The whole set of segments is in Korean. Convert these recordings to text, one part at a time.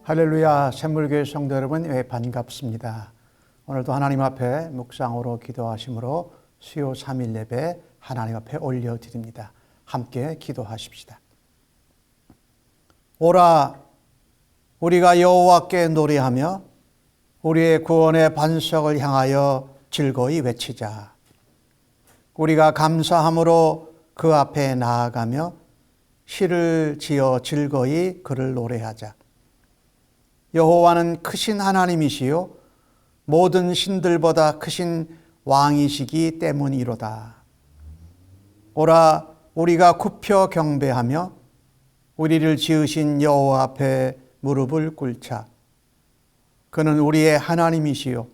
할렐루야, 샘물교회 성도 여러분, 반갑습니다. 오늘도 하나님 앞에 묵상으로 기도하심으로 수요 3일 예배 하나님 앞에 올려드립니다. 함께 기도하십시다. 오라, 우리가 여호와께 노래하며 우리의 구원의 반석을 향하여 즐거이 외치자. 우리가 감사함으로 그 앞에 나아가며 시를 지어 즐거이 그를 노래하자. 여호와는 크신 하나님이시요 모든 신들보다 크신 왕이시기 때문이로다. 오라, 우리가 굽혀 경배하며 우리를 지으신 여호와 앞에 무릎을 꿇자. 그는 우리의 하나님이시요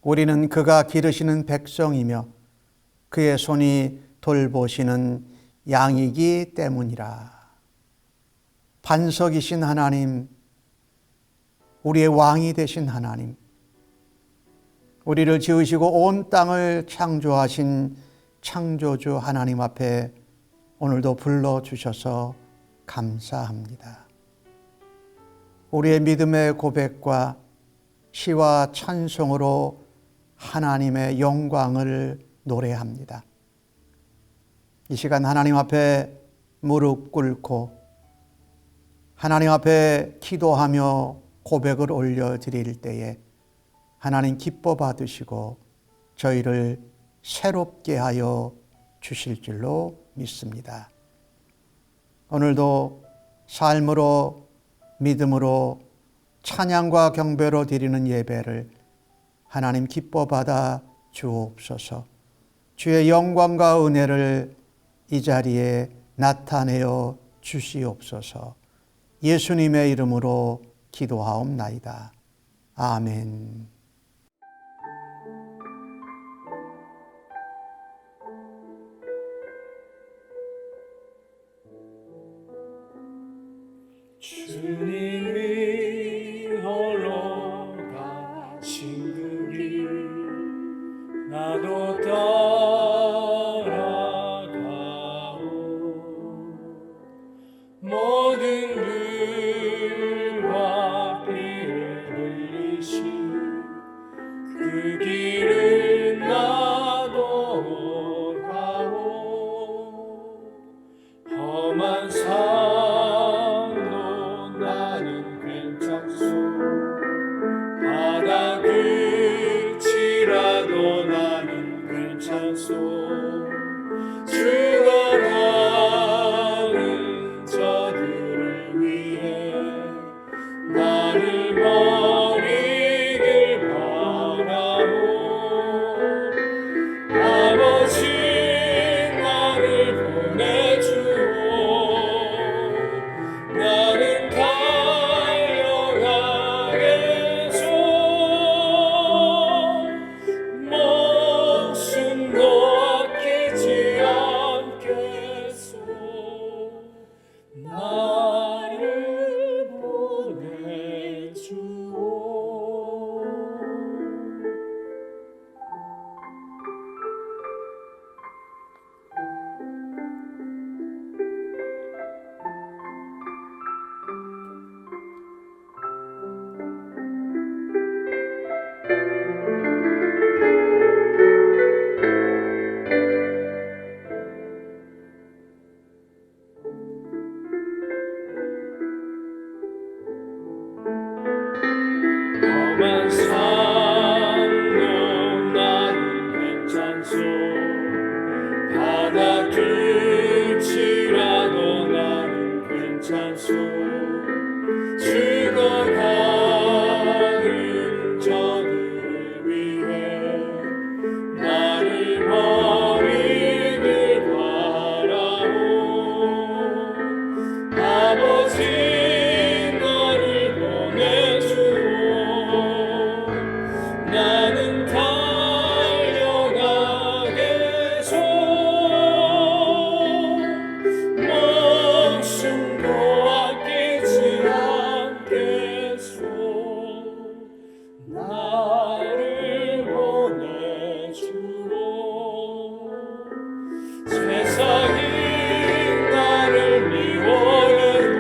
우리는 그가 기르시는 백성이며 그의 손이 돌보시는 양이기 때문이라. 반석이신 하나님, 우리의 왕이 되신 하나님, 우리를 지으시고 온 땅을 창조하신 창조주 하나님 앞에 오늘도 불러주셔서 감사합니다. 우리의 믿음의 고백과 시와 찬송으로 하나님의 영광을 노래합니다. 이 시간 하나님 앞에 무릎 꿇고 하나님 앞에 기도하며 고백을 올려드릴 때에 하나님 기뻐 받으시고 저희를 새롭게 하여 주실 줄로 믿습니다. 오늘도 삶으로 믿음으로 찬양과 경배로 드리는 예배를 하나님 기뻐 받아 주옵소서. 주의 영광과 은혜를 이 자리에 나타내어 주시옵소서. 예수님의 이름으로 기도하옵나이다. 아멘. 주님이 홀로 가신 그 길 나도 따라가오. 모든 불과 피를 흘리신 그 길을 나도 가오. 험한 산도 나는 괜찮소. 바다 끝이라도 나는 괜찮소. 죽어가는 저들을 위해 나를 버리길 바라오. 아버지 나를 보내주오. 나는 달려가겠소. 목숨도 아끼지 않겠소. 나를 보내주오. 험한 산도 나는 괜찮소. 바다 끝이라도 나는 괜찮소. 죽어가는 저들을 위해 나를 버리길 바라오. 아버지 나를 보내주오. 나는 달려가겠소. 목숨도 아끼지 않겠소. 나를 보내주오. 세상이 나를 미워해도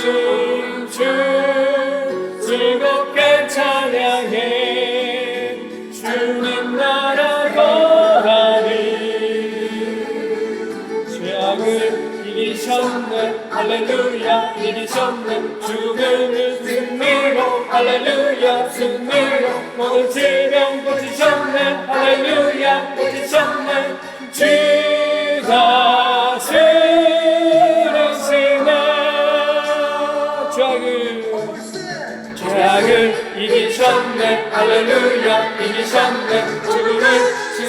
하신 주 즐겁게 찬양해 주님 나라 거하리 죄악을 이기셨네 할렐루야 이기셨네 죽음을 승리로 할렐루야 승리로 모든 질병 고치셨네 할렐루야 고치셨네 주가 쓰시네 죄악을 이기셨네 할렐루야 이기셨네 죽음을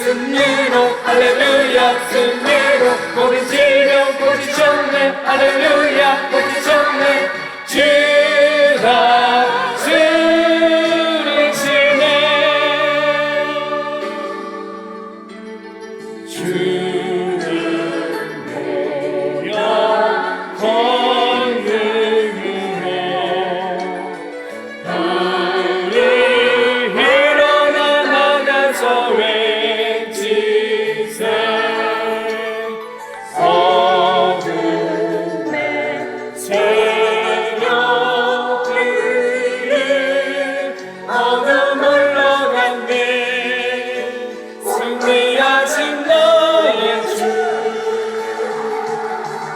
승리로 할렐루야 승리로 모든 질병 고치셨네 할렐루야 고치셨네 주가 쓰시네 주님 내 영혼 능으로 우리 일어나 나가서 외치세 어둠의 세력들이 어둠 물러갔네 승리하신 너의 주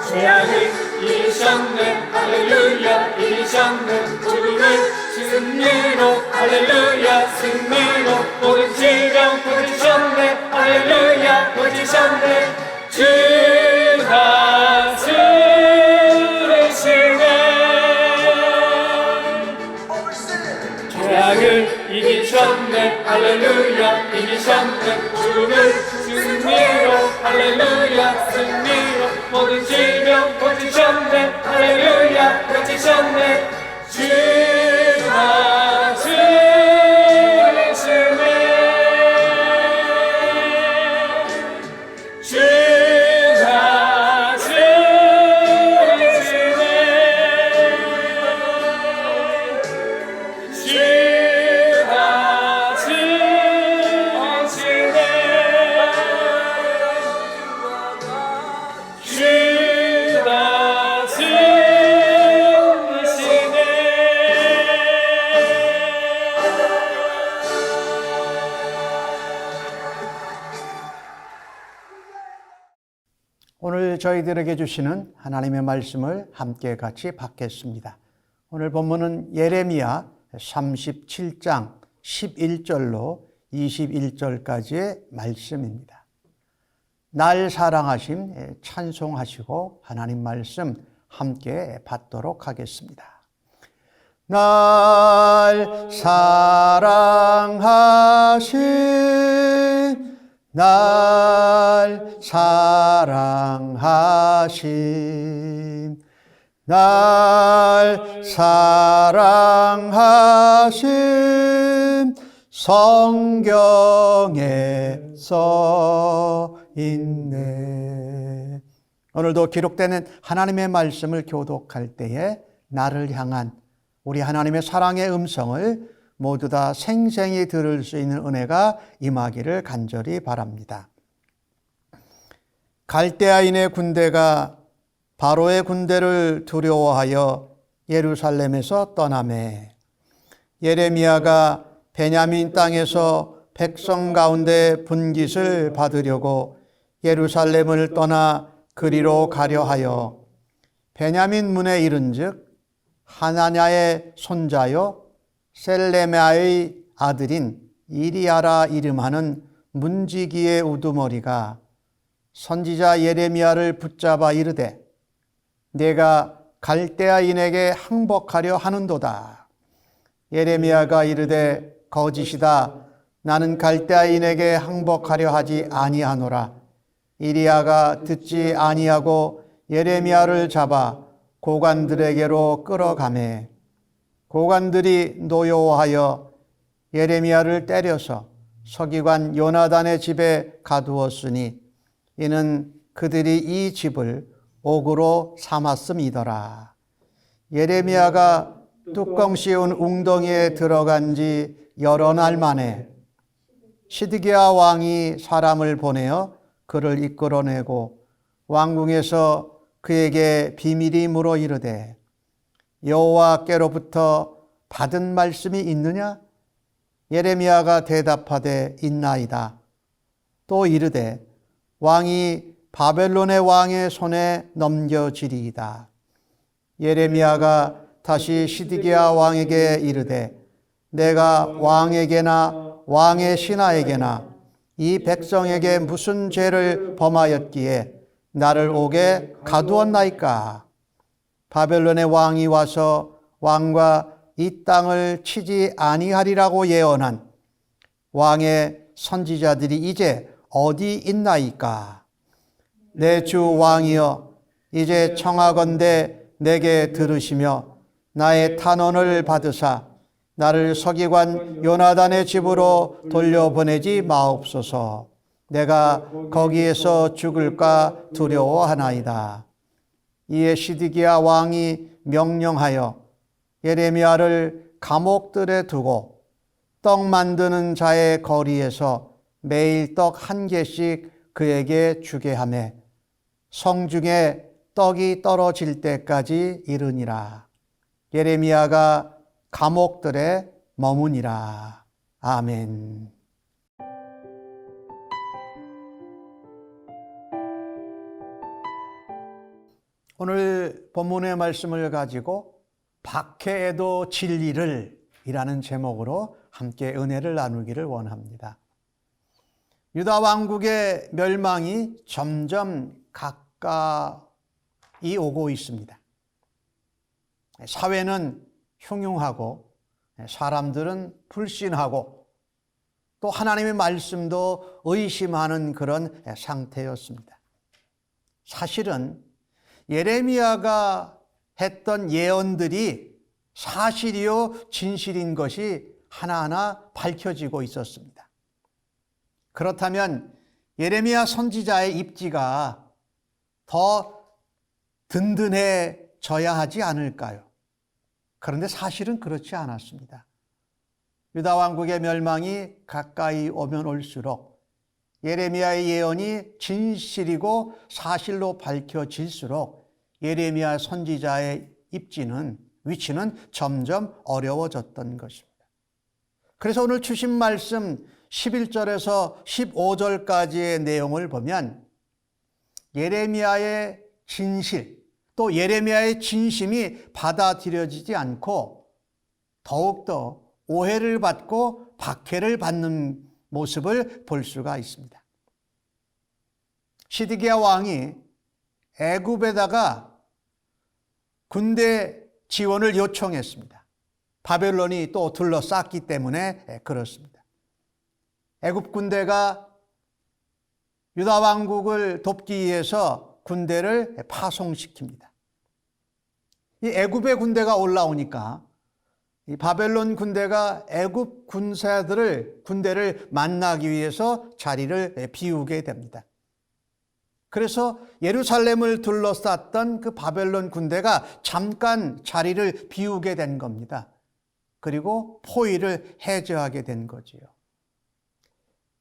죄악을 이기셨네 할렐루야 이기셨네 죽음을 승리로 할렐루야 승리로 모든 질병 고치셨네 할렐루야 고치셨네 주가 쓰시네 죄악을 이기셨네 할렐루야 이기셨네 죽음을 승리로 할렐루야 승리로 모든 질병 고치셨네 할렐루야 고치셨네 주가 쓰시네 주가 쓰시네 주가 쓰시네 주가 오늘 저희들에게 주시는 하나님의 말씀을 함께 같이 받겠습니다. 오늘 본문은 예레미야 37장 11절로 21절까지의 말씀입니다. 날 사랑하심 찬송하시고 하나님 말씀 함께 받도록 하겠습니다. 날 사랑하심 날 사랑하심 날 사랑하심 성경에 써 있네. 오늘도 기록되는 하나님의 말씀을 교독할 때에 나를 향한 우리 하나님의 사랑의 음성을 모두 다 생생히 들을 수 있는 은혜가 임하기를 간절히 바랍니다. 갈대아인의 군대가 바로의 군대를 두려워하여 예루살렘에서 떠나매 예레미야가 베냐민 땅에서 백성 가운데 분깃을 받으려고 예루살렘을 떠나 그리로 가려 하여 베냐민 문에 이른즉 하나냐의 손자요 셀레메아의 아들인 이리야라 이름하는 문지기의 우두머리가 선지자 예레미야를 붙잡아 이르되 내가 갈대아인에게 항복하려 하는도다. 예레미야가 이르되 거짓이다. 나는 갈대아인에게 항복하려 하지 아니하노라. 이리야가 듣지 아니하고 예레미야를 잡아 고관들에게로 끌어가매 고관들이 노여워하여 예레미야를 때려서 서기관 요나단의 집에 가두었으니 이는 그들이 이 집을 옥으로 삼았음이더라. 예레미야가 뚜껑 씌운 웅덩이에 들어간 지 여러 날 만에 시드기야 왕이 사람을 보내어 그를 이끌어내고 왕궁에서 그에게 비밀이 물어 이르되 여호와께로부터 받은 말씀이 있느냐? 예레미야가 대답하되 있나이다. 또 이르되 왕이 바벨론의 왕의 손에 넘겨지리이다. 예레미야가 다시 시드기야 왕에게 이르되 내가 왕에게나 왕의 신하에게나 이 백성에게 무슨 죄를 범하였기에 나를 옥에 가두었나이까? 바벨론의 왕이 와서 왕과 이 땅을 치지 아니하리라고 예언한 왕의 선지자들이 이제 어디 있나이까? 내 주 왕이여, 이제 청하건대 내게 들으시며 나의 탄원을 받으사 나를 서기관 요나단의 집으로 돌려보내지 마옵소서. 내가 거기에서 죽을까 두려워하나이다. 이에 시드기야 왕이 명령하여 예레미야를 감옥들에 두고 떡 만드는 자의 거리에서 매일 떡 한 개씩 그에게 주게 하매 성중에 떡이 떨어질 때까지 이르니라. 예레미야가 감옥들에 머무니라. 아멘. 오늘 본문의 말씀을 가지고 박해에도 진리를 이라는 제목으로 함께 은혜를 나누기를 원합니다. 유다 왕국의 멸망이 점점 가까이 오고 있습니다. 사회는 흉흉하고 사람들은 불신하고 또 하나님의 말씀도 의심하는 그런 상태였습니다. 사실은 예레미야가 했던 예언들이 사실이요 진실인 것이 하나하나 밝혀지고 있었습니다. 그렇다면 예레미야 선지자의 입지가 더 든든해져야 하지 않을까요? 그런데 사실은 그렇지 않았습니다. 유다 왕국의 멸망이 가까이 오면 올수록 예레미야의 예언이 진실이고 사실로 밝혀질수록 예레미야 선지자의 위치는 점점 어려워졌던 것입니다. 그래서 오늘 주신 말씀 11절에서 15절까지의 내용을 보면 예레미야의 진실, 또 예레미야의 진심이 받아들여지지 않고 더욱더 오해를 받고 박해를 받는 모습을 볼 수가 있습니다. 시드기야 왕이 애굽에다가 군대 지원을 요청했습니다. 바벨론이 또 둘러쌌기 때문에 그렇습니다. 애굽 군대가 유다 왕국을 돕기 위해서 군대를 파송시킵니다. 이 애굽의 군대가 올라오니까 이 바벨론 군대가 애굽 군대를 만나기 위해서 자리를 비우게 됩니다. 그래서 예루살렘을 둘러쌌던 그 바벨론 군대가 잠깐 자리를 비우게 된 겁니다. 그리고 포위를 해제하게 된 거지요.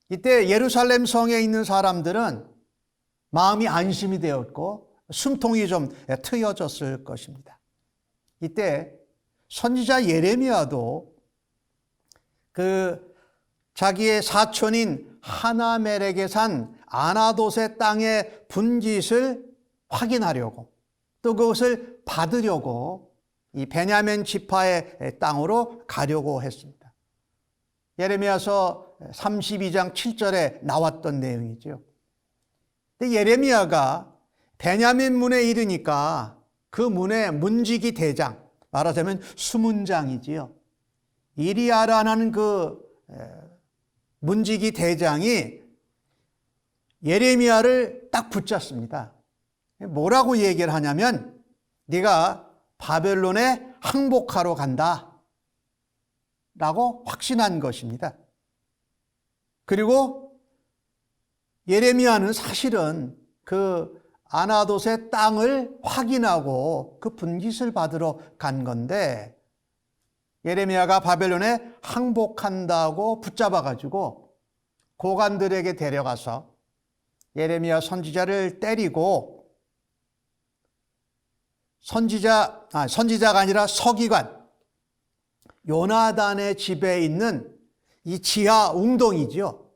이때 예루살렘 성에 있는 사람들은 마음이 안심이 되었고 숨통이 좀 트여졌을 것입니다. 이때 선지자 예레미야도 그 자기의 사촌인 하나멜에게 산 아나돗의 땅의 분깃을 확인하려고 또 그것을 받으려고 이 베냐민 지파의 땅으로 가려고 했습니다. 예레미야서 32장 7절에 나왔던 내용이죠. 근데 예레미야가 베냐민 문에 이르니까 그 문에 문지기 대장, 말하자면 수문장이지요. 이리아라는 그 문지기 대장이 예레미야를 딱 붙잡습니다. 뭐라고 얘기를 하냐면 네가 바벨론에 항복하러 간다 라고 확신한 것입니다. 그리고 예레미야는 사실은 그 아나돗의 땅을 확인하고 그 분깃을 받으러 간 건데 예레미야가 바벨론에 항복한다고 붙잡아가지고 고관들에게 데려가서 예레미야 선지자를 때리고 선지자가 아니라 서기관 요나단의 집에 있는 이 지하 웅덩이죠.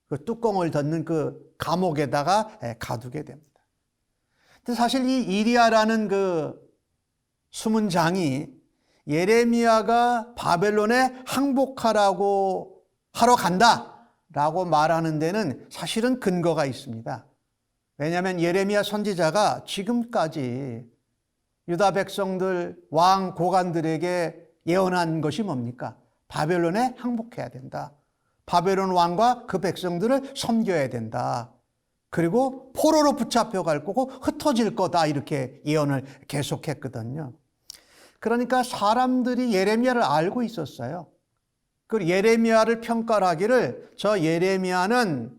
그 뚜껑을 닫는 그 감옥에다가 가두게 됩니다. 근데 사실 이 이리야라는 그 숨은 장이 예레미야가 바벨론에 항복하라고 하러 간다라고 말하는 데는 사실은 근거가 있습니다. 왜냐하면 예레미야 선지자가 지금까지 유다 백성들, 왕, 고관들에게 예언한 것이 뭡니까? 바벨론에 항복해야 된다. 바벨론 왕과 그 백성들을 섬겨야 된다. 그리고 포로로 붙잡혀 갈 거고 흩어질 거다. 이렇게 예언을 계속했거든요. 그러니까 사람들이 예레미야를 알고 있었어요. 그 예레미야를 평가를 하기를 저 예레미야는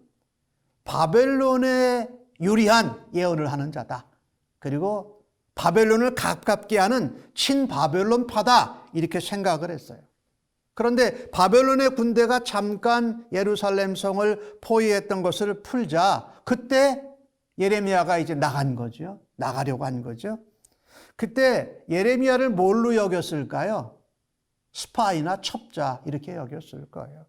바벨론에 유리한 예언을 하는 자다. 그리고 바벨론을 가깝게 하는 친바벨론파다. 이렇게 생각을 했어요. 그런데 바벨론의 군대가 잠깐 예루살렘 성을 포위했던 것을 풀자 그때 예레미야가 이제 나간 거죠. 나가려고 한 거죠. 그때 예레미야를 뭘로 여겼을까요? 스파이나 첩자 이렇게 여겼을 거예요.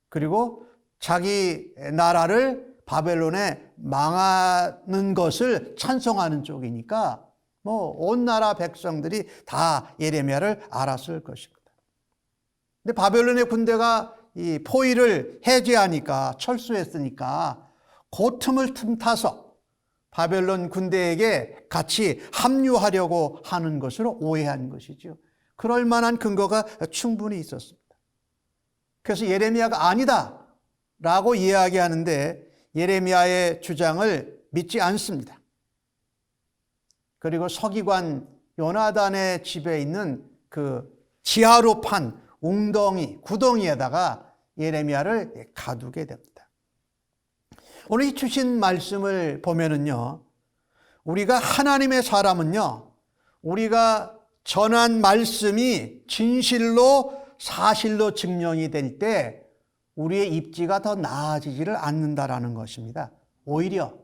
그리고 자기 나라를 바벨론에 망하는 것을 찬성하는 쪽이니까 온 나라 백성들이 다 예레미야를 알았을 것입니다. 근데 바벨론의 군대가 이 포위를 해제하니까 철수했으니까 그 틈을 틈타서 바벨론 군대에게 같이 합류하려고 하는 것으로 오해한 것이죠. 그럴 만한 근거가 충분히 있었습니다. 그래서 예레미야가 아니다 라고 이야기하는데 예레미야의 주장을 믿지 않습니다. 그리고 서기관 요나단의 집에 있는 그 지하로 판 웅덩이, 구덩이에다가 예레미야를 가두게 됩니다. 오늘 이 주신 말씀을 보면은요, 우리가 하나님의 사람은요, 우리가 전한 말씀이 진실로 사실로 증명이 될 때 우리의 입지가 더 나아지지를 않는다라는 것입니다. 오히려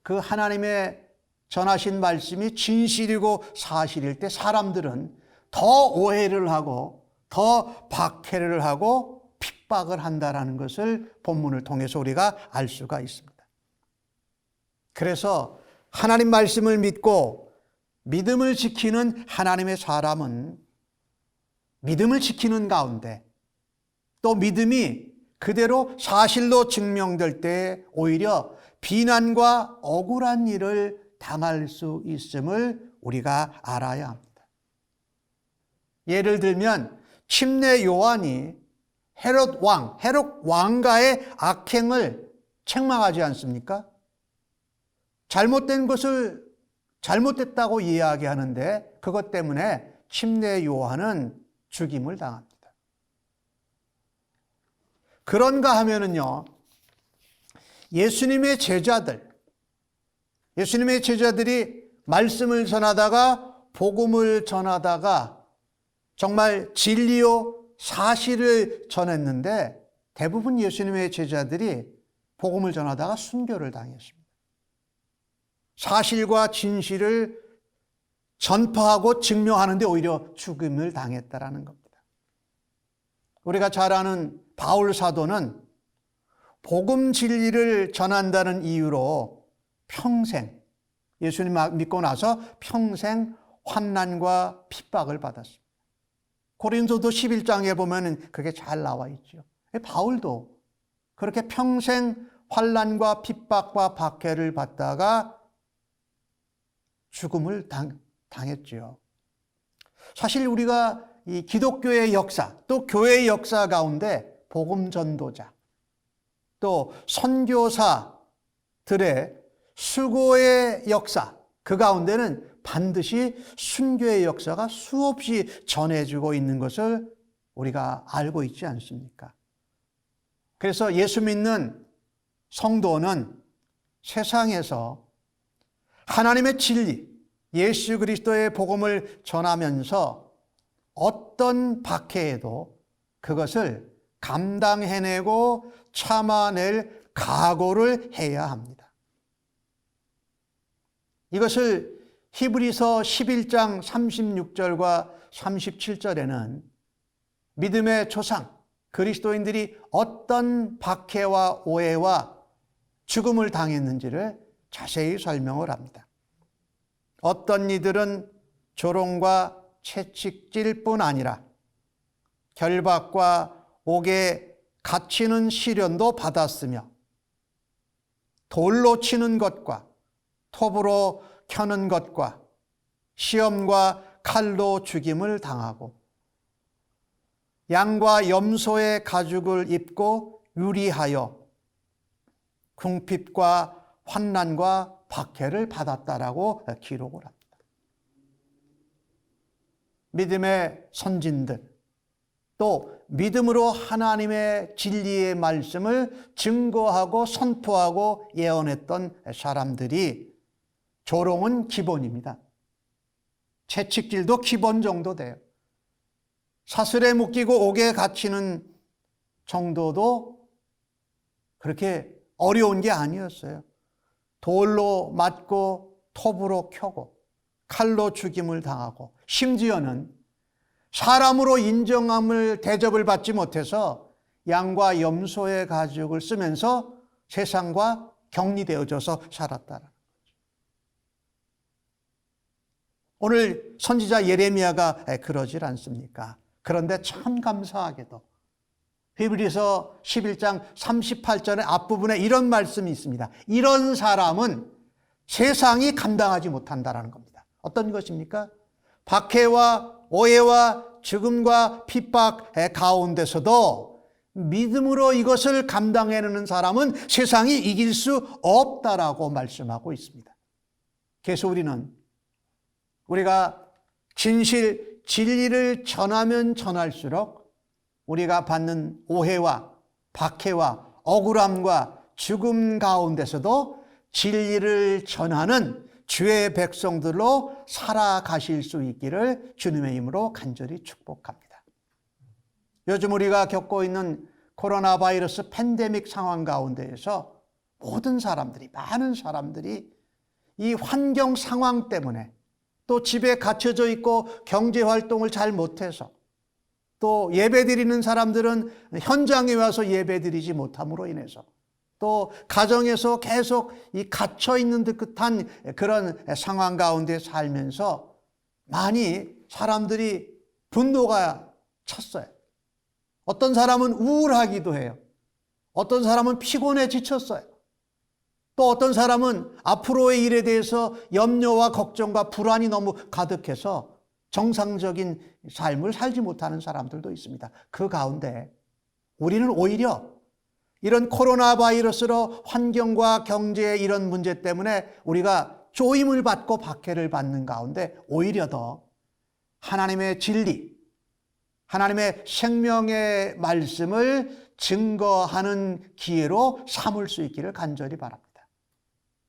그 하나님의 전하신 말씀이 진실이고 사실일 때 사람들은 더 오해를 하고 더 박해를 하고 핍박을 한다라는 것을 본문을 통해서 우리가 알 수가 있습니다. 그래서 하나님 말씀을 믿고 믿음을 지키는 하나님의 사람은 믿음을 지키는 가운데 또 믿음이 그대로 사실로 증명될 때 오히려 비난과 억울한 일을 당할 수 있음을 우리가 알아야 합니다. 예를 들면 침례 요한이 헤롯 왕가의 악행을 책망하지 않습니까? 잘못된 것을 잘못됐다고 이야기하는데 그것 때문에 침례 요한은 죽임을 당합니다. 그런가 하면은요, 예수님의 제자들이 말씀을 전하다가 복음을 전하다가 정말 진리요 사실을 전했는데 대부분 예수님의 제자들이 복음을 전하다가 순교를 당했습니다. 사실과 진실을 전파하고 증명하는데 오히려 죽임을 당했다라는 겁니다. 우리가 잘 아는 바울 사도는 복음 진리를 전한다는 이유로 평생 예수님 믿고 나서 평생 환난과 핍박을 받았습니다. 고린도서 11장에 보면 그게 잘 나와 있죠. 바울도 그렇게 평생 환난과 핍박과 박해를 받다가 죽음을 당했죠. 사실 우리가 이 기독교의 역사 또 교회의 역사 가운데 복음 전도자 또 선교사들의 수고의 역사 그 가운데는 반드시 순교의 역사가 수없이 전해지고 있는 것을 우리가 알고 있지 않습니까? 그래서 예수 믿는 성도는 세상에서 하나님의 진리, 예수 그리스도의 복음을 전하면서 어떤 박해에도 그것을 감당해내고 참아낼 각오를 해야 합니다. 이것을 히브리서 11장 36절과 37절에는 믿음의 조상 그리스도인들이 어떤 박해와 오해와 죽음을 당했는지를 자세히 설명을 합니다. 어떤 이들은 조롱과 채찍질 뿐 아니라 결박과 옥에 갇히는 시련도 받았으며 돌로 치는 것과 톱으로 켜는 것과 시험과 칼로 죽임을 당하고 양과 염소의 가죽을 입고 유리하여 궁핍과 환난과 박해를 받았다라고 기록을 합니다. 믿음의 선진들, 또 믿음으로 하나님의 진리의 말씀을 증거하고 선포하고 예언했던 사람들이 조롱은 기본입니다. 채찍질도 기본 정도 돼요. 사슬에 묶이고 옥에 갇히는 정도도 그렇게 어려운 게 아니었어요. 돌로 맞고 톱으로 켜고 칼로 죽임을 당하고 심지어는 사람으로 인정함을 대접을 받지 못해서 양과 염소의 가죽을 쓰면서 세상과 격리되어져서 살았다는 거죠. 오늘 선지자 예레미야가 그러질 않습니까? 그런데 참 감사하게도 히브리서 11장 38절의 앞부분에 이런 말씀이 있습니다. 이런 사람은 세상이 감당하지 못한다라는 겁니다. 어떤 것입니까? 박해와 오해와 죽음과 핍박 가운데서도 믿음으로 이것을 감당해내는 사람은 세상이 이길 수 없다라고 말씀하고 있습니다. 그래서 우리가 진리를 전하면 전할수록 우리가 받는 오해와 박해와 억울함과 죽음 가운데서도 진리를 전하는 주의 백성들로 살아가실 수 있기를 주님의 이름으로 간절히 축복합니다. 요즘 우리가 겪고 있는 코로나 바이러스 팬데믹 상황 가운데에서 많은 사람들이 이 환경 상황 때문에 또 집에 갇혀져 있고 경제 활동을 잘 못해서 또 예배드리는 사람들은 현장에 와서 예배드리지 못함으로 인해서 또 가정에서 계속 이 갇혀 있는 듯한 그런 상황 가운데 살면서 많이 사람들이 분노가 찼어요. 어떤 사람은 우울하기도 해요. 어떤 사람은 피곤해 지쳤어요. 또 어떤 사람은 앞으로의 일에 대해서 염려와 걱정과 불안이 너무 가득해서 정상적인 삶을 살지 못하는 사람들도 있습니다. 그 가운데 우리는 오히려 이런 코로나 바이러스로 환경과 경제의 이런 문제 때문에 우리가 조임을 받고 박해를 받는 가운데 오히려 더 하나님의 진리, 하나님의 생명의 말씀을 증거하는 기회로 삼을 수 있기를 간절히 바랍니다.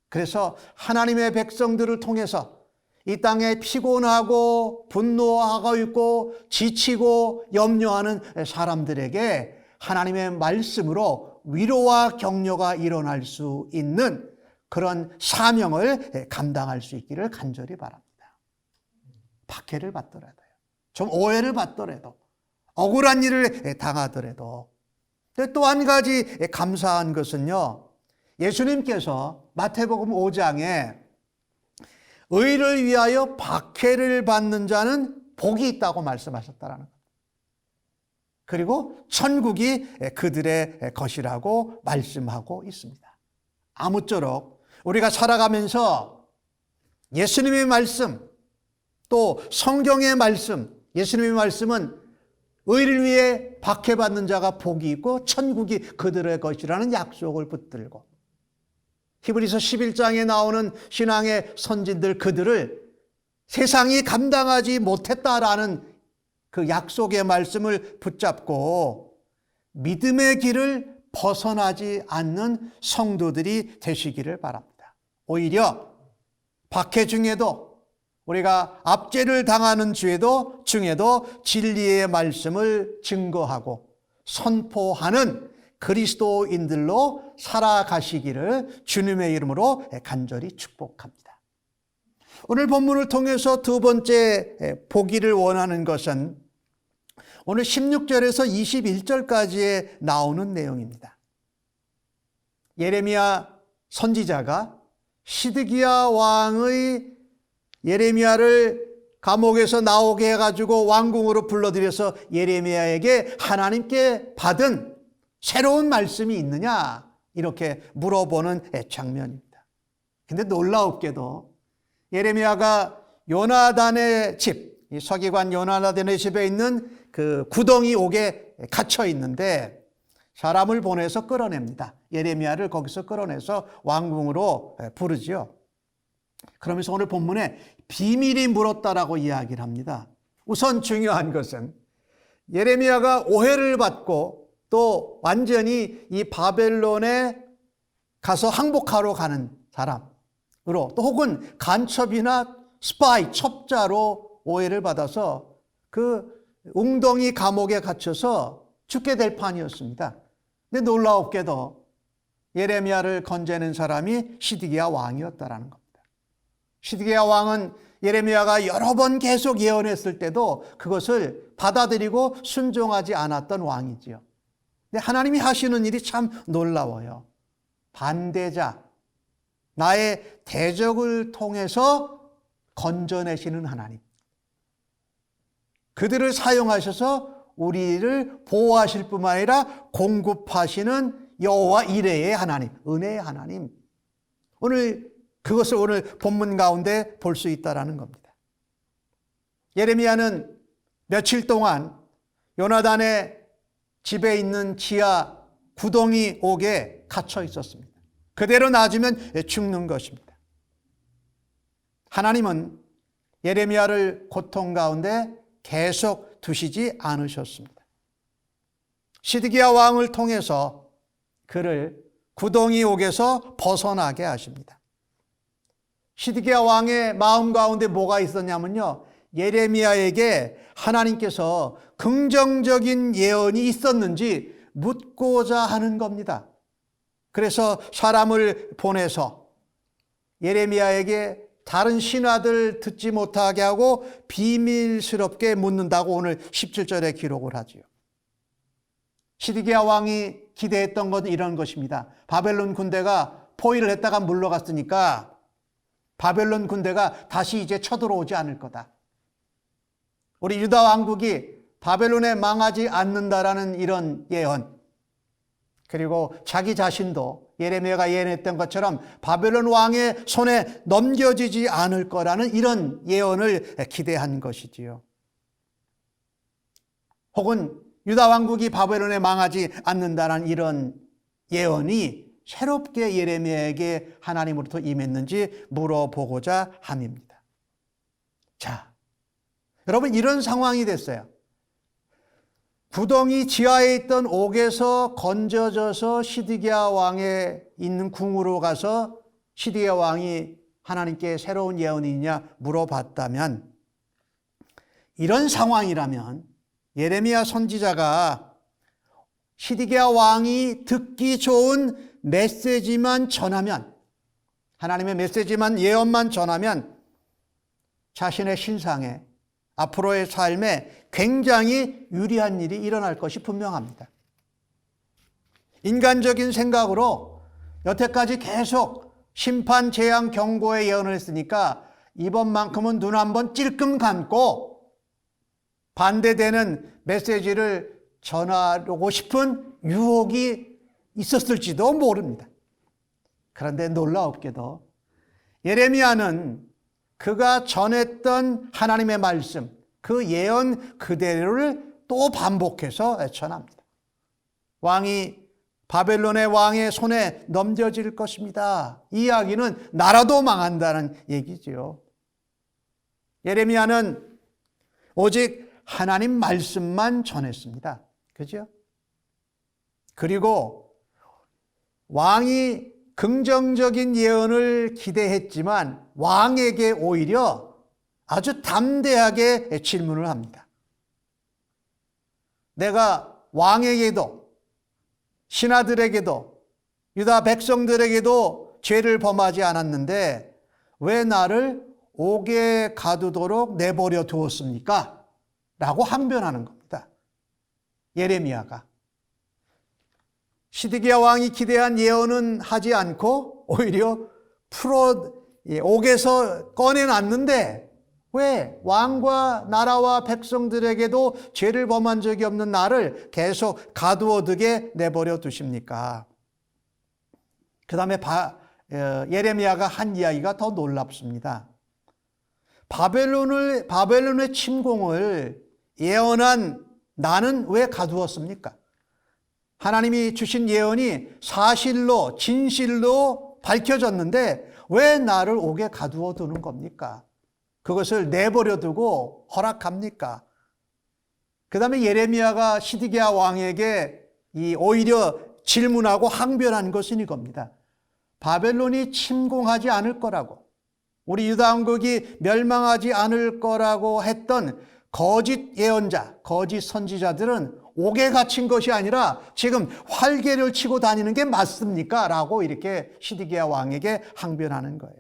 그래서 하나님의 백성들을 통해서 이 땅에 피곤하고 분노하고 있고 지치고 염려하는 사람들에게 하나님의 말씀으로 위로와 격려가 일어날 수 있는 그런 사명을 감당할 수 있기를 간절히 바랍니다. 박해를 받더라도요. 좀 오해를 받더라도 억울한 일을 당하더라도 또 한 가지 감사한 것은요. 예수님께서 마태복음 5장에 의를 위하여 박해를 받는 자는 복이 있다고 말씀하셨다라는 것. 그리고 천국이 그들의 것이라고 말씀하고 있습니다. 아무쪼록 우리가 살아가면서 예수님의 말씀, 또 성경의 말씀, 예수님의 말씀은 의를 위해 박해받는 자가 복이 있고 천국이 그들의 것이라는 약속을 붙들고 히브리서 11장에 나오는 신앙의 선진들 그들을 세상이 감당하지 못했다라는 그 약속의 말씀을 붙잡고 믿음의 길을 벗어나지 않는 성도들이 되시기를 바랍니다. 오히려 박해 중에도 우리가 압제를 당하는 중에도 진리의 말씀을 증거하고 선포하는 그리스도인들로 살아가시기를 주님의 이름으로 간절히 축복합니다. 오늘 본문을 통해서 두 번째 보기를 원하는 것은 오늘 16절에서 21절까지에 나오는 내용입니다. 예레미야 선지자가 시드기야 왕의 예레미야를 감옥에서 나오게 해가지고 왕궁으로 불러들여서 예레미야에게 하나님께 받은 새로운 말씀이 있느냐 이렇게 물어보는 장면입니다. 근데 놀라웠게도 예레미야가 요나단의 집, 이 서기관 요나단의 집에 있는 그 구덩이 옥에 갇혀 있는데 사람을 보내서 끌어냅니다. 예레미야를 거기서 끌어내서 왕궁으로 부르지요. 그러면서 오늘 본문에 비밀이 물었다라고 이야기를 합니다. 우선 중요한 것은 예레미야가 오해를 받고 또 완전히 이 바벨론에 가서 항복하러 가는 사람으로 또 혹은 간첩이나 스파이, 첩자로 오해를 받아서 그 웅덩이 감옥에 갇혀서 죽게 될 판이었습니다. 근데 놀라웠게도 예레미야를 건져낸 사람이 시드기야 왕이었다라는 겁니다. 시드기야 왕은 예레미야가 여러 번 계속 예언했을 때도 그것을 받아들이고 순종하지 않았던 왕이지요. 근데 하나님이 하시는 일이 참 놀라워요. 반대자, 나의 대적을 통해서 건져내시는 하나님. 그들을 사용하셔서 우리를 보호하실 뿐만 아니라 공급하시는 여호와 이레의 하나님, 은혜의 하나님. 그것을 오늘 본문 가운데 볼 수 있다라는 겁니다. 예레미야는 며칠 동안 요나단의 집에 있는 지하 구덩이 옥에 갇혀 있었습니다. 그대로 놔주면 죽는 것입니다. 하나님은 예레미야를 고통 가운데 계속 두시지 않으셨습니다. 시드기야 왕을 통해서 그를 구덩이 옥에서 벗어나게 하십니다. 시드기야 왕의 마음 가운데 뭐가 있었냐면요, 예레미야에게 하나님께서 긍정적인 예언이 있었는지 묻고자 하는 겁니다. 그래서 사람을 보내서 예레미야에게 다른 신하들 듣지 못하게 하고 비밀스럽게 묻는다고 오늘 17절에 기록을 하지요. 시드기야 왕이 기대했던 건 이런 것입니다. 바벨론 군대가 포위를 했다가 물러갔으니까 바벨론 군대가 다시 이제 쳐들어오지 않을 거다. 우리 유다 왕국이 바벨론에 망하지 않는다라는 이런 예언, 그리고 자기 자신도 예레미야가 예언했던 것처럼 바벨론 왕의 손에 넘겨지지 않을 거라는 이런 예언을 기대한 것이지요. 혹은 유다 왕국이 바벨론에 망하지 않는다는 이런 예언이 새롭게 예레미야에게 하나님으로부터 임했는지 물어보고자 함입니다. 자, 여러분, 이런 상황이 됐어요. 구덩이 지하에 있던 옥에서 건져져서 시드기야 왕의 있는 궁으로 가서 시드기야 왕이 하나님께 새로운 예언이 있냐 물어봤다면, 이런 상황이라면 예레미야 선지자가 시드기야 왕이 듣기 좋은 메시지만 전하면, 하나님의 메시지만, 예언만 전하면 자신의 신상에, 앞으로의 삶에 굉장히 유리한 일이 일어날 것이 분명합니다. 인간적인 생각으로 여태까지 계속 심판, 재앙, 경고의 예언을 했으니까 이번만큼은 눈 한번 찔끔 감고 반대되는 메시지를 전하고 싶은 유혹이 있었을지도 모릅니다. 그런데 놀라웠게도 예레미야는 그가 전했던 하나님의 말씀, 그 예언 그대로를 또 반복해서 전합니다. 왕이 바벨론의 왕의 손에 넘겨질 것입니다. 이 이야기는 나라도 망한다는 얘기지요. 예레미야는 오직 하나님 말씀만 전했습니다. 그죠? 그리고 왕이 긍정적인 예언을 기대했지만 왕에게 오히려 아주 담대하게 질문을 합니다. 내가 왕에게도 신하들에게도 유다 백성들에게도 죄를 범하지 않았는데 왜 나를 옥에 가두도록 내버려 두었습니까? 라고 항변하는 겁니다. 예레미야가. 시드기야 왕이 기대한 예언은 하지 않고 오히려 옥에서 꺼내놨는데 왜 왕과 나라와 백성들에게도 죄를 범한 적이 없는 나를 계속 가두어두게 내버려 두십니까? 그 다음에 예레미야가 한 이야기가 더 놀랍습니다. 바벨론의 침공을 예언한 나는 왜 가두었습니까? 하나님이 주신 예언이 사실로 진실로 밝혀졌는데 왜 나를 옥에 가두어 두는 겁니까? 그것을 내버려 두고 허락합니까? 그 다음에 예레미야가 시드기야 왕에게 오히려 질문하고 항변한 것은 이겁니다. 바벨론이 침공하지 않을 거라고, 우리 유다 왕국이 멸망하지 않을 거라고 했던 거짓 예언자, 거짓 선지자들은 옥에 갇힌 것이 아니라 지금 활개를 치고 다니는 게 맞습니까? 라고 이렇게 시드기야 왕에게 항변하는 거예요.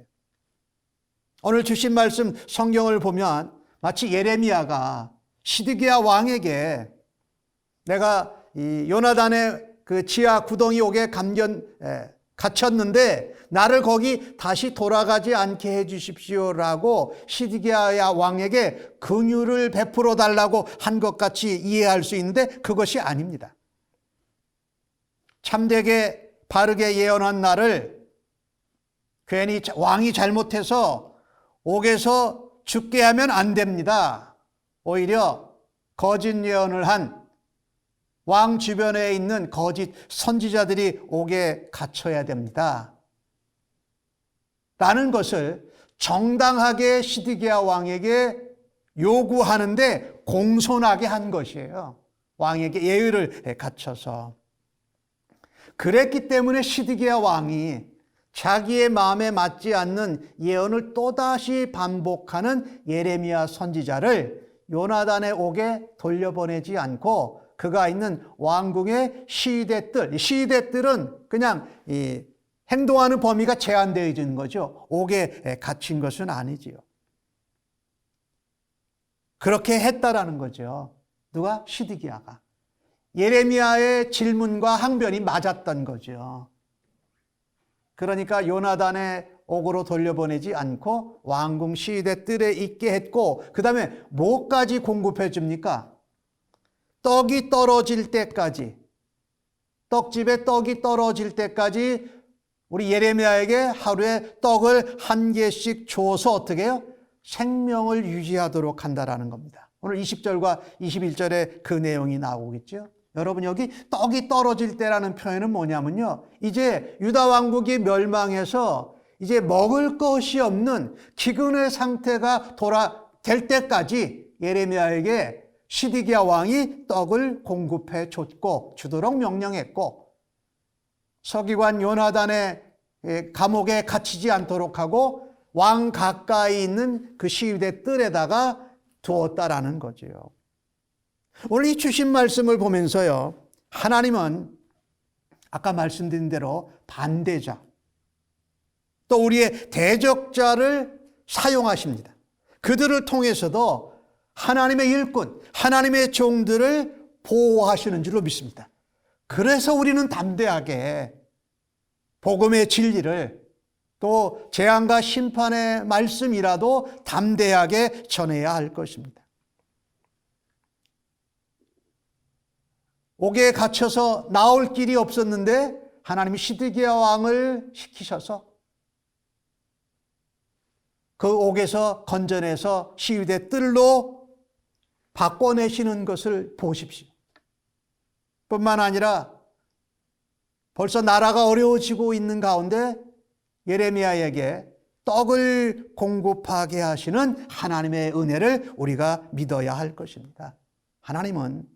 오늘 주신 말씀 성경을 보면 마치 예레미야가 시드기야 왕에게 내가 이 요나단의 그 지하 구덩이 옥에 갇혔는데 나를 거기 다시 돌아가지 않게 해 주십시오라고 시드기야 왕에게 긍휼을 베풀어 달라고 한 것 같이 이해할 수 있는데 그것이 아닙니다. 참되게 바르게 예언한 나를 괜히 왕이 잘못해서 옥에서 죽게 하면 안 됩니다. 오히려 거짓 예언을 한 왕 주변에 있는 거짓 선지자들이 옥에 갇혀야 됩니다. 라는 것을 정당하게 시드기야 왕에게 요구하는데 공손하게 한 것이에요. 왕에게 예의를 갖춰서. 그랬기 때문에 시드기야 왕이 자기의 마음에 맞지 않는 예언을 또다시 반복하는 예레미야 선지자를 요나단의 옥에 돌려보내지 않고 그가 있는 왕궁의 시대들은 그냥 행동하는 범위가 제한되어 있는 거죠. 옥에 갇힌 것은 아니지요. 그렇게 했다라는 거죠. 누가? 시드기야가. 예레미야의 질문과 항변이 맞았던 거죠. 그러니까 요나단의 옥으로 돌려보내지 않고 왕궁 시대들에 있게 했고 그 다음에 뭐까지 공급해 줍니까? 떡이 떨어질 때까지, 떡집에 떡이 떨어질 때까지 우리 예레미야에게 하루에 떡을 한 개씩 줘서 어떻게 해요? 생명을 유지하도록 한다라는 겁니다. 오늘 20절과 21절에 그 내용이 나오겠죠. 여러분 여기 떡이 떨어질 때라는 표현은 뭐냐면요. 이제 유다 왕국이 멸망해서 이제 먹을 것이 없는 기근의 상태가 될 때까지 예레미야에게 시드기야 왕이 떡을 공급해 주도록 명령했고 서기관 요나단의 감옥에 갇히지 않도록 하고 왕 가까이 있는 그 시위대 뜰에다가 두었다라는 거죠. 오늘 이 주신 말씀을 보면서요. 하나님은 아까 말씀드린 대로 반대자 또 우리의 대적자를 사용하십니다. 그들을 통해서도 하나님의 일꾼, 하나님의 종들을 보호하시는 줄로 믿습니다. 그래서 우리는 담대하게 복음의 진리를 또 재앙과 심판의 말씀이라도 담대하게 전해야 할 것입니다. 옥에 갇혀서 나올 길이 없었는데 하나님이 시드기야 왕을 시키셔서 그 옥에서 건져내서 시위대 뜰로 바꿔내시는 것을 보십시오. 뿐만 아니라 벌써 나라가 어려워지고 있는 가운데 예레미야에게 떡을 공급하게 하시는 하나님의 은혜를 우리가 믿어야 할 것입니다. 하나님은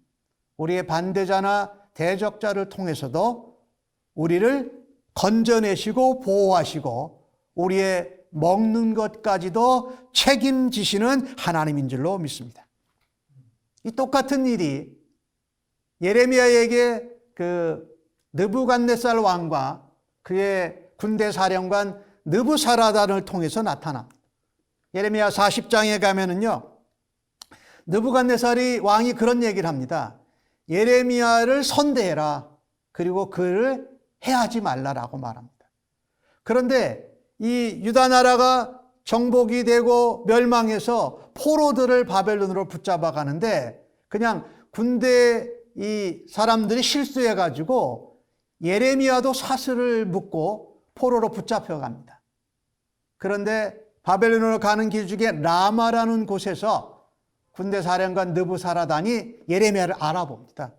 우리의 반대자나 대적자를 통해서도 우리를 건져내시고 보호하시고 우리의 먹는 것까지도 책임지시는 하나님인 줄로 믿습니다. 이 똑같은 일이 예레미야에게 그 느부갓네살 왕과 그의 군대 사령관 느부사라단을 통해서 나타납니다. 예레미야 40장에 가면은요, 느부갓네살이 왕이 그런 얘기를 합니다. 예레미야를 선대해라. 그리고 그를 해하지 말라라고 말합니다. 그런데 이 유다 나라가 정복이 되고 멸망해서 포로들을 바벨론으로 붙잡아 가는데 그냥 군대 이 사람들이 실수해 가지고 예레미야도 사슬을 묶고 포로로 붙잡혀 갑니다. 그런데 바벨론으로 가는 길 중에 라마라는 곳에서 군대 사령관 느부사라단이 예레미야를 알아봅니다.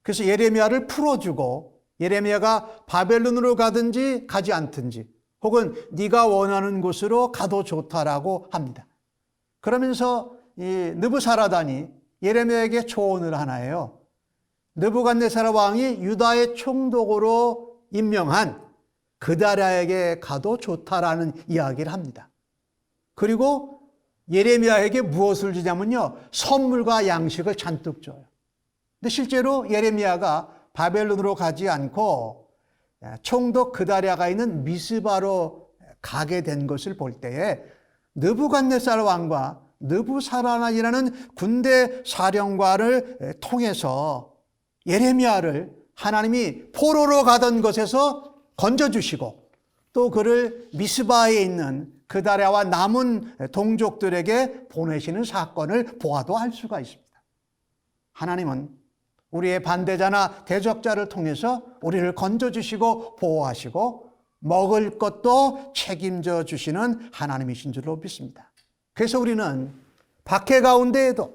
그래서 예레미야를 풀어주고 예레미야가 바벨론으로 가든지 가지 않든지 혹은 네가 원하는 곳으로 가도 좋다라고 합니다. 그러면서 이 느부사라단이 예레미야에게 조언을 하나요. 느부갓네살 왕이 유다의 총독으로 임명한 그다랴에게 가도 좋다라는 이야기를 합니다. 그리고 예레미야에게 무엇을 주냐면요, 선물과 양식을 잔뜩 줘요. 근데 실제로 예레미야가 바벨론으로 가지 않고 총독 그다랴가 있는 미스바로 가게 된 것을 볼 때에 느부갓네살 왕과 느부사라단이라는 군대 사령관을 통해서 예레미야를 하나님이 포로로 가던 것에서 건져주시고 또 그를 미스바에 있는 그다랴와 남은 동족들에게 보내시는 사건을 보아도 알 수가 있습니다. 하나님은 우리의 반대자나 대적자를 통해서 우리를 건져주시고 보호하시고 먹을 것도 책임져 주시는 하나님이신 줄로 믿습니다. 그래서 우리는 박해 가운데에도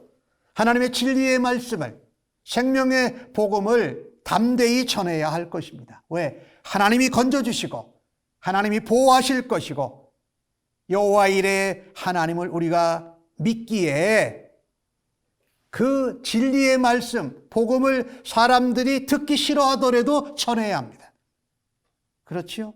하나님의 진리의 말씀을, 생명의 복음을 담대히 전해야 할 것입니다. 왜? 하나님이 건져주시고 하나님이 보호하실 것이고 여호와 이레 하나님을 우리가 믿기에 그 진리의 말씀, 복음을 사람들이 듣기 싫어하더라도 전해야 합니다. 그렇지요?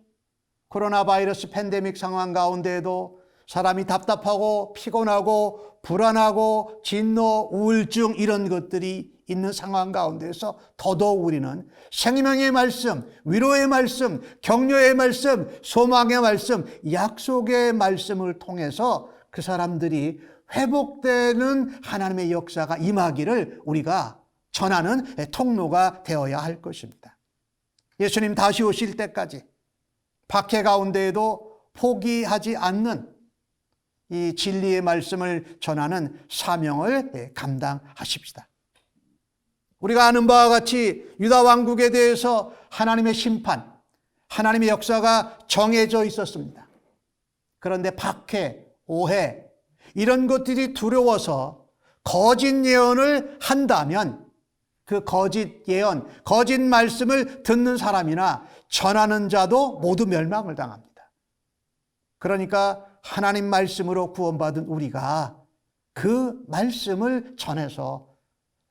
코로나 바이러스 팬데믹 상황 가운데에도 사람이 답답하고 피곤하고 불안하고 진노, 우울증 이런 것들이 있는 상황 가운데서 더더욱 우리는 생명의 말씀, 위로의 말씀, 격려의 말씀, 소망의 말씀, 약속의 말씀을 통해서 그 사람들이 회복되는 하나님의 역사가 임하기를 우리가 전하는 통로가 되어야 할 것입니다. 예수님 다시 오실 때까지 박해 가운데에도 포기하지 않는 이 진리의 말씀을 전하는 사명을 감당하십시다. 우리가 아는 바와 같이 유다 왕국에 대해서 하나님의 심판, 하나님의 역사가 정해져 있었습니다. 그런데 박해, 오해 이런 것들이 두려워서 거짓 예언을 한다면 그 거짓 예언, 거짓 말씀을 듣는 사람이나 전하는 자도 모두 멸망을 당합니다. 그러니까 하나님 말씀으로 구원받은 우리가 그 말씀을 전해서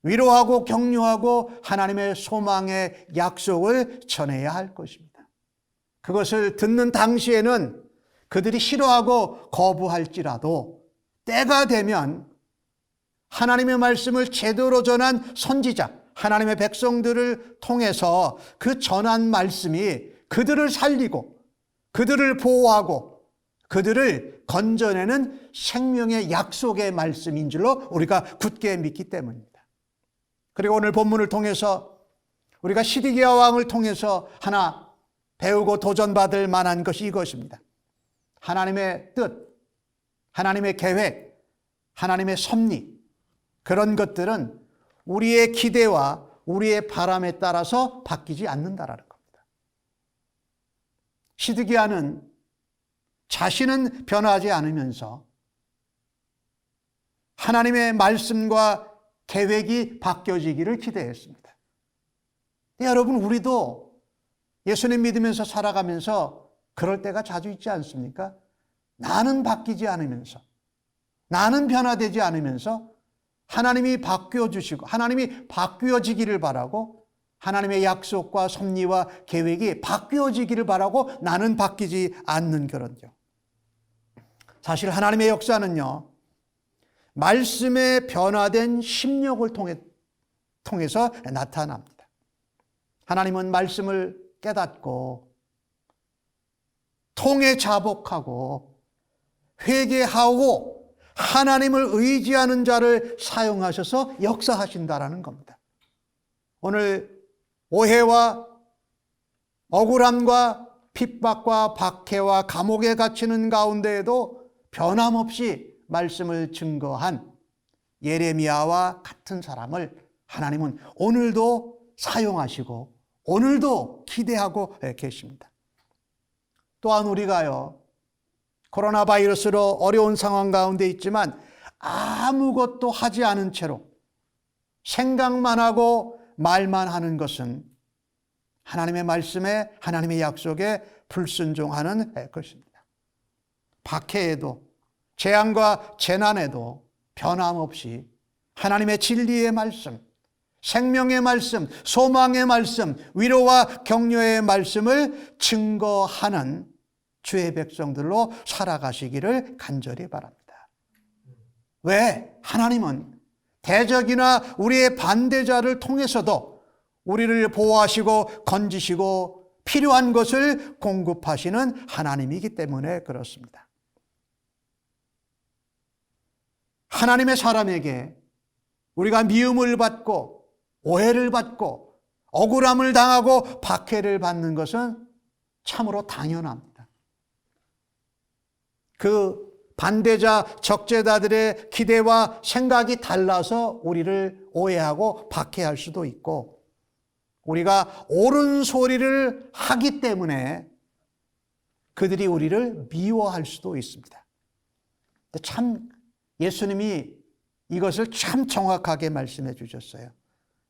위로하고 격려하고 하나님의 소망의 약속을 전해야 할 것입니다. 그것을 듣는 당시에는 그들이 싫어하고 거부할지라도 때가 되면 하나님의 말씀을 제대로 전한 선지자, 하나님의 백성들을 통해서 그 전한 말씀이 그들을 살리고 그들을 보호하고 그들을 건져내는 생명의 약속의 말씀인 줄로 우리가 굳게 믿기 때문입니다. 그리고 오늘 본문을 통해서 우리가 시드기야 왕을 통해서 하나 배우고 도전받을 만한 것이 이것입니다. 하나님의 뜻, 하나님의 계획, 하나님의 섭리, 그런 것들은 우리의 기대와 우리의 바람에 따라서 바뀌지 않는다라는 겁니다. 시드기야는 자신은 변하지 않으면서 하나님의 말씀과 계획이 바뀌어지기를 기대했습니다. 여러분, 우리도 예수님 믿으면서 살아가면서 그럴 때가 자주 있지 않습니까? 나는 바뀌지 않으면서, 나는 변화되지 않으면서 하나님이 바뀌어주시고 하나님이 바뀌어지기를 바라고 하나님의 약속과 섭리와 계획이 바뀌어지기를 바라고 나는 바뀌지 않는 그런 경. 사실 하나님의 역사는요, 말씀에 변화된 심령을 통해서 나타납니다. 하나님은 말씀을 깨닫고 통에 자복하고 회개하고 하나님을 의지하는 자를 사용하셔서 역사하신다라는 겁니다. 오늘 오해와 억울함과 핍박과 박해와 감옥에 갇히는 가운데에도 변함없이 말씀을 증거한 예레미야와 같은 사람을 하나님은 오늘도 사용하시고 오늘도 기대하고 계십니다. 또한 우리가요, 코로나 바이러스로 어려운 상황 가운데 있지만 아무것도 하지 않은 채로 생각만 하고 말만 하는 것은 하나님의 말씀에, 하나님의 약속에 불순종하는 것입니다. 박해에도 재앙과 재난에도 변함없이 하나님의 진리의 말씀, 생명의 말씀, 소망의 말씀, 위로와 격려의 말씀을 증거하는 주의 백성들로 살아가시기를 간절히 바랍니다. 왜? 하나님은 대적이나 우리의 반대자를 통해서도 우리를 보호하시고 건지시고 필요한 것을 공급하시는 하나님이기 때문에 그렇습니다. 하나님의 사람에게 우리가 미움을 받고 오해를 받고 억울함을 당하고 박해를 받는 것은 참으로 당연합니다. 그 반대자, 적재자들의 기대와 생각이 달라서 우리를 오해하고 박해할 수도 있고, 우리가 옳은 소리를 하기 때문에 그들이 우리를 미워할 수도 있습니다. 참 예수님이 이것을 참 정확하게 말씀해 주셨어요.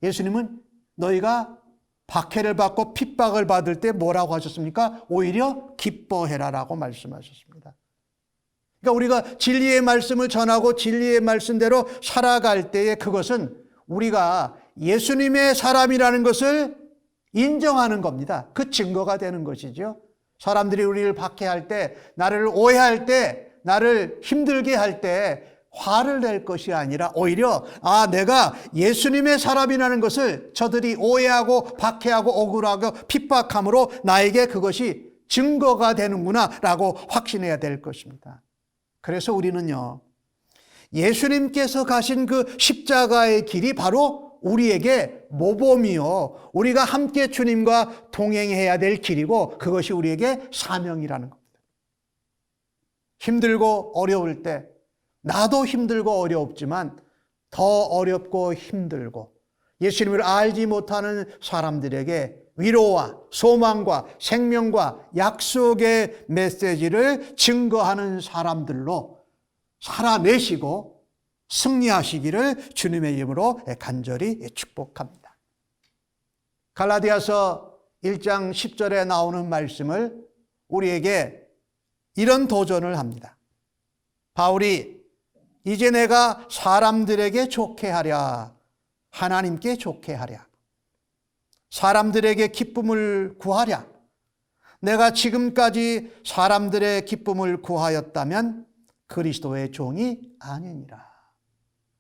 예수님은 너희가 박해를 받고 핍박을 받을 때 뭐라고 하셨습니까? 오히려 기뻐해라라고 말씀하셨습니다. 그러니까 우리가 진리의 말씀을 전하고 진리의 말씀대로 살아갈 때에 그것은 우리가 예수님의 사람이라는 것을 인정하는 겁니다. 그 증거가 되는 것이죠. 사람들이 우리를 박해할 때, 나를 오해할 때, 나를 힘들게 할 때 화를 낼 것이 아니라 오히려 내가 예수님의 사람이라는 것을 저들이 오해하고 박해하고 억울하고 핍박함으로 나에게 그것이 증거가 되는구나 라고 확신해야 될 것입니다. 그래서 우리는요, 예수님께서 가신 그 십자가의 길이 바로 우리에게 모범이요, 우리가 함께 주님과 동행해야 될 길이고 그것이 우리에게 사명이라는 겁니다. 힘들고 어려울 때, 나도 힘들고 어렵지만 더 어렵고 힘들고 예수님을 알지 못하는 사람들에게 위로와 소망과 생명과 약속의 메시지를 증거하는 사람들로 살아내시고 승리하시기를 주님의 이름으로 간절히 축복합니다. 갈라디아서 1장 10절에 나오는 말씀을 우리에게 이런 도전을 합니다. 바울이 이제 내가 사람들에게 좋게 하랴, 하나님께 좋게 하랴, 사람들에게 기쁨을 구하랴. 내가 지금까지 사람들의 기쁨을 구하였다면 그리스도의 종이 아니니라.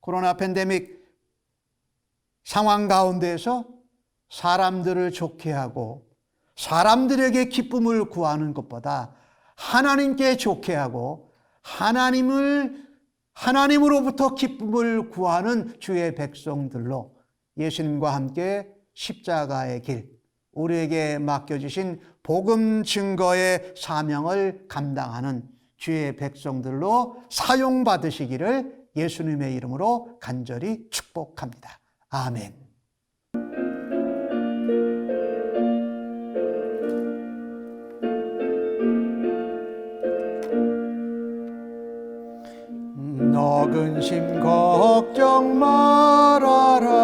코로나 팬데믹 상황 가운데에서 사람들을 좋게 하고 사람들에게 기쁨을 구하는 것보다 하나님께 좋게 하고 하나님으로부터 기쁨을 구하는 주의 백성들로 예수님과 함께 십자가의 길, 우리에게 맡겨주신 복음 증거의 사명을 감당하는 주의 백성들로 사용받으시기를 예수님의 이름으로 간절히 축복합니다. 아멘. 너 근심 걱정 말아라.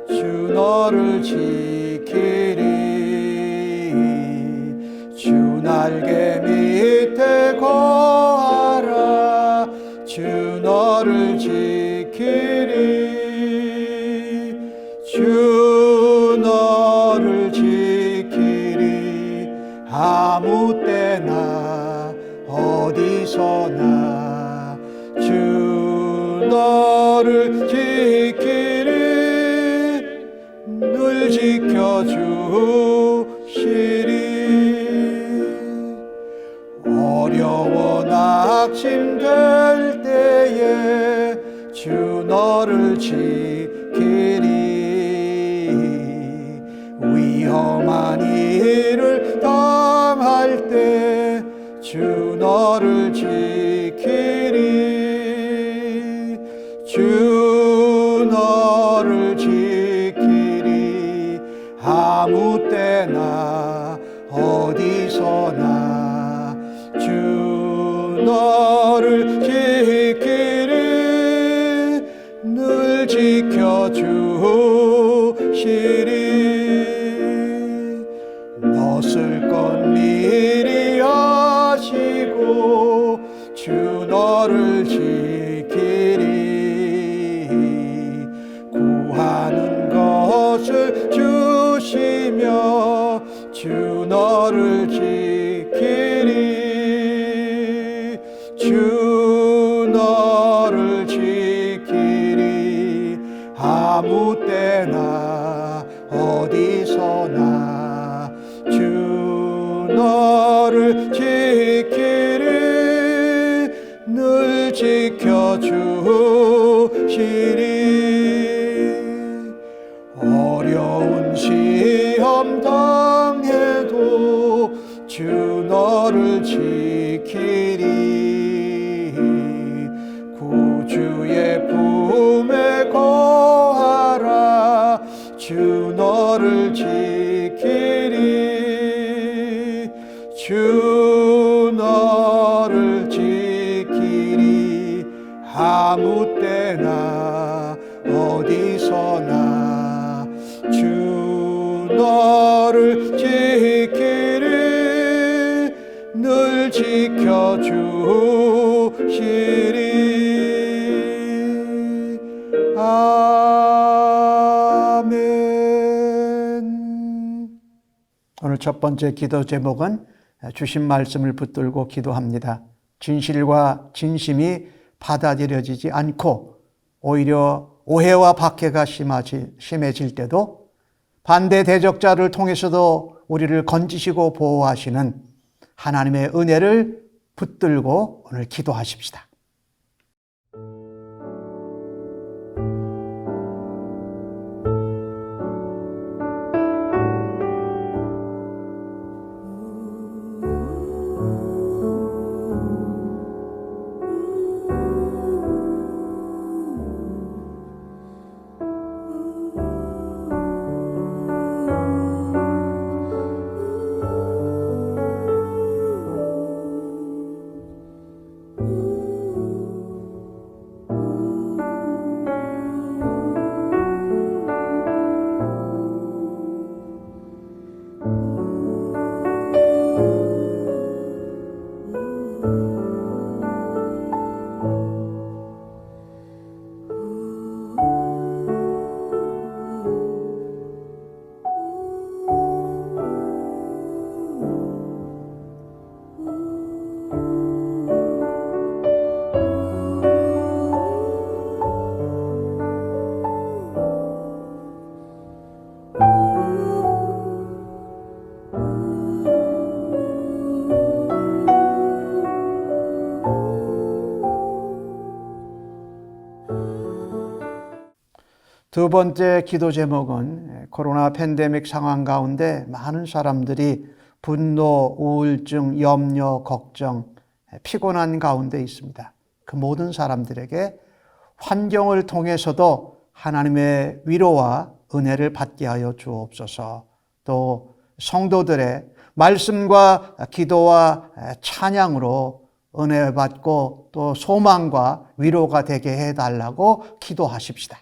주 너를 지키리. 주 날개 밑에 거하라. 주 너를 지키리. 주 너를 지키리. 아무 때나 어디서나 주 너를 지키리. 늘 지켜주시리. 어려워 낙심하지 주 너를 지키리. 위험한 일을 당할 때 주 너를 지키리. 주 너를 지키리. 아무 때나 어디서나 주 너를 지키리. 늘 지켜주시리. 너쓸 것 미리 하시고 주 너를 지키리. 구하는 것을 주시며 주 너를 지키리. 주 너를 지키리. 아무 때나 어디서나 주 너를 지키리. 늘 지켜주시리. 어려운 시험 당해도 주 너를 지키리. 구주의 품에 거하라. 주 너를 지키리. 주 너를 지키리. 아무 때나 어디서나 주 너를 지키리. 늘 지켜주시리. 아멘. 오늘 첫 번째 기도 제목은 주신 말씀을 붙들고 기도합니다. 진실과 진심이 받아들여지지 않고 오히려 오해와 박해가 심해질 때도 반대 대적자를 통해서도 우리를 건지시고 보호하시는 하나님의 은혜를 붙들고 오늘 기도하십시다. 두 번째 기도 제목은 코로나 팬데믹 상황 가운데 많은 사람들이 분노, 우울증, 염려, 걱정, 피곤한 가운데 있습니다. 그 모든 사람들에게 환경을 통해서도 하나님의 위로와 은혜를 받게 하여 주옵소서. 또 성도들의 말씀과 기도와 찬양으로 은혜 받고 또 소망과 위로가 되게 해달라고 기도하십시다.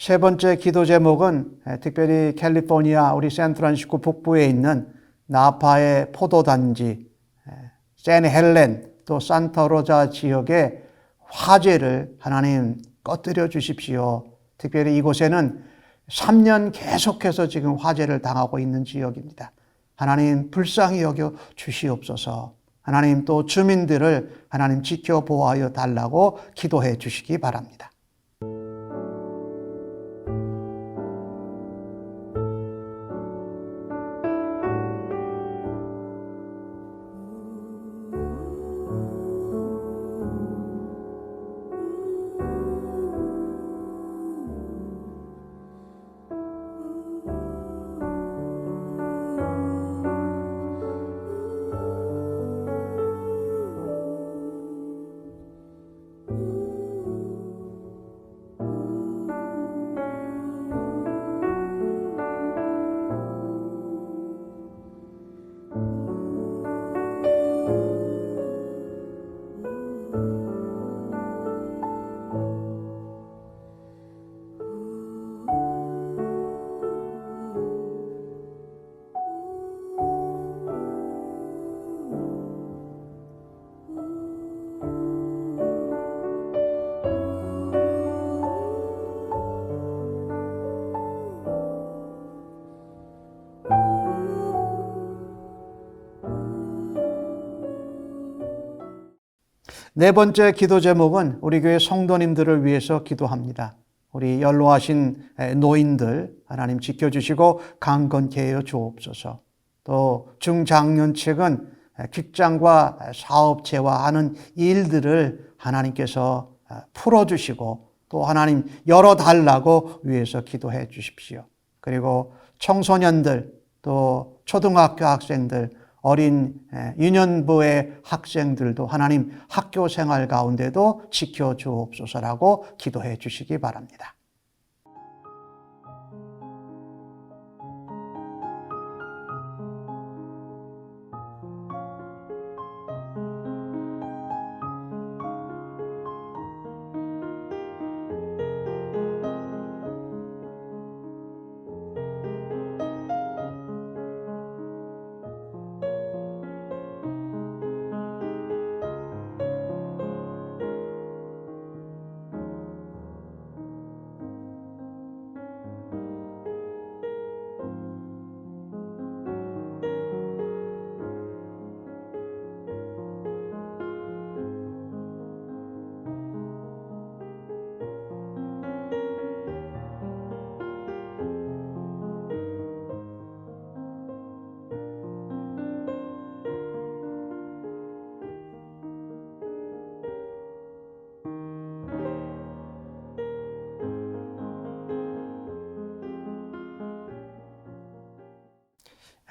세 번째 기도 제목은 특별히 캘리포니아 우리 샌프란시스코 북부에 있는 나파의 포도단지, 샌 헬렌 또 산타로자 지역의 화재를 하나님 꺼뜨려 주십시오. 특별히 이곳에는 3년 계속해서 지금 화재를 당하고 있는 지역입니다. 하나님 불쌍히 여겨 주시옵소서. 하나님 또 주민들을 하나님 지켜 보호하여 달라고 기도해 주시기 바랍니다. 네 번째 기도 제목은 우리 교회 성도님들을 위해서 기도합니다. 우리 연로하신 노인들 하나님 지켜주시고 강건케 하여 주옵소서. 또 중장년층은 직장과 사업체와 하는 일들을 하나님께서 풀어주시고 또 하나님 열어달라고 위해서 기도해 주십시오. 그리고 청소년들 또 초등학교 학생들 어린 유년부의 학생들도 하나님 학교 생활 가운데도 지켜주옵소서라고 기도해 주시기 바랍니다.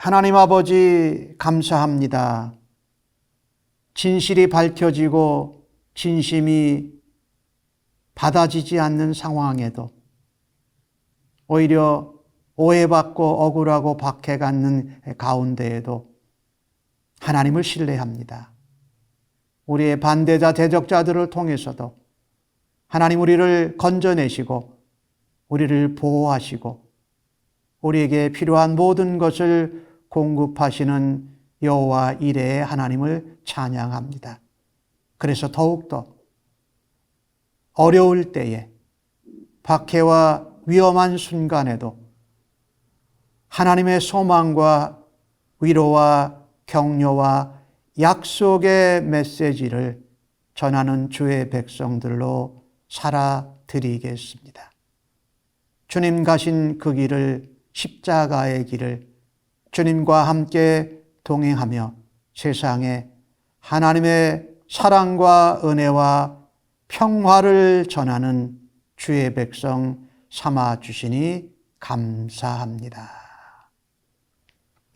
하나님 아버지 감사합니다. 진실이 밝혀지고 진심이 받아지지 않는 상황에도 오히려 오해받고 억울하고 박해받는 가운데에도 하나님을 신뢰합니다. 우리의 반대자 대적자들을 통해서도 하나님 우리를 건져내시고 우리를 보호하시고 우리에게 필요한 모든 것을 공급하시는 여호와 이레의 하나님을 찬양합니다. 그래서 더욱더 어려울 때에 박해와 위험한 순간에도 하나님의 소망과 위로와 격려와 약속의 메시지를 전하는 주의 백성들로 살아드리겠습니다. 주님 가신 그 길을 십자가의 길을 주님과 함께 동행하며 세상에 하나님의 사랑과 은혜와 평화를 전하는 주의 백성 삼아주시니 감사합니다.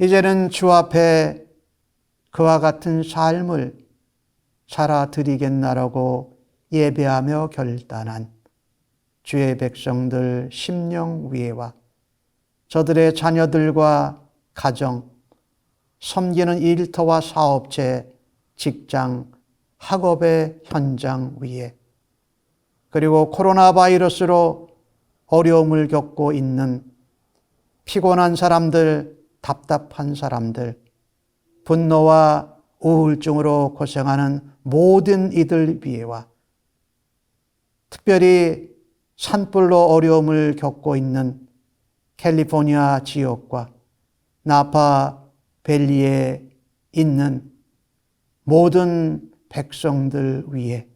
이제는 주 앞에 그와 같은 삶을 살아드리겠나라고 예배하며 결단한 주의 백성들 심령 위에와 저들의 자녀들과 가정, 섬기는 일터와 사업체, 직장, 학업의 현장 위에 그리고 코로나 바이러스로 어려움을 겪고 있는 피곤한 사람들, 답답한 사람들, 분노와 우울증으로 고생하는 모든 이들 위에와 특별히 산불로 어려움을 겪고 있는 캘리포니아 지역과 나파 밸리에 있는 모든 백성들 위에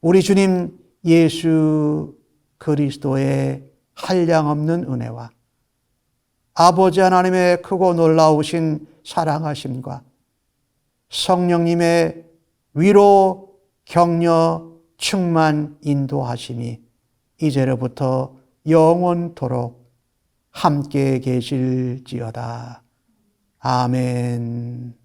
우리 주님 예수 그리스도의 한량없는 은혜와 아버지 하나님의 크고 놀라우신 사랑하심과 성령님의 위로, 격려, 충만, 인도하심이 이제로부터 영원토록 함께 계실지어다. 아멘.